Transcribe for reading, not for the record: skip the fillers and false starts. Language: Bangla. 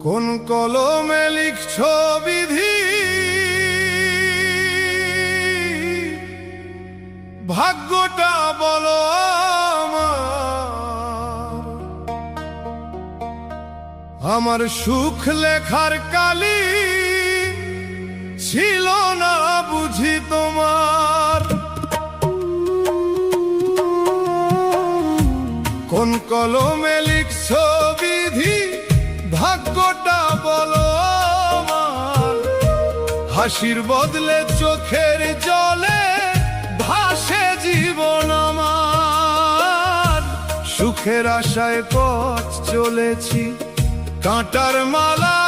কোন কলমে লিখছো বিধি, ভাগ্যটা বলো আমার সুখ লেখার কালি ছিল না বুঝি তোমার। কোন কলমে লিখছো বিধি, ভাগ্যটা বলো আমার। হাসির বদলে চোখের জলে ভাসে জীবন আমার। সুখের আশায় পথ চলেছি, কাঁটার মালা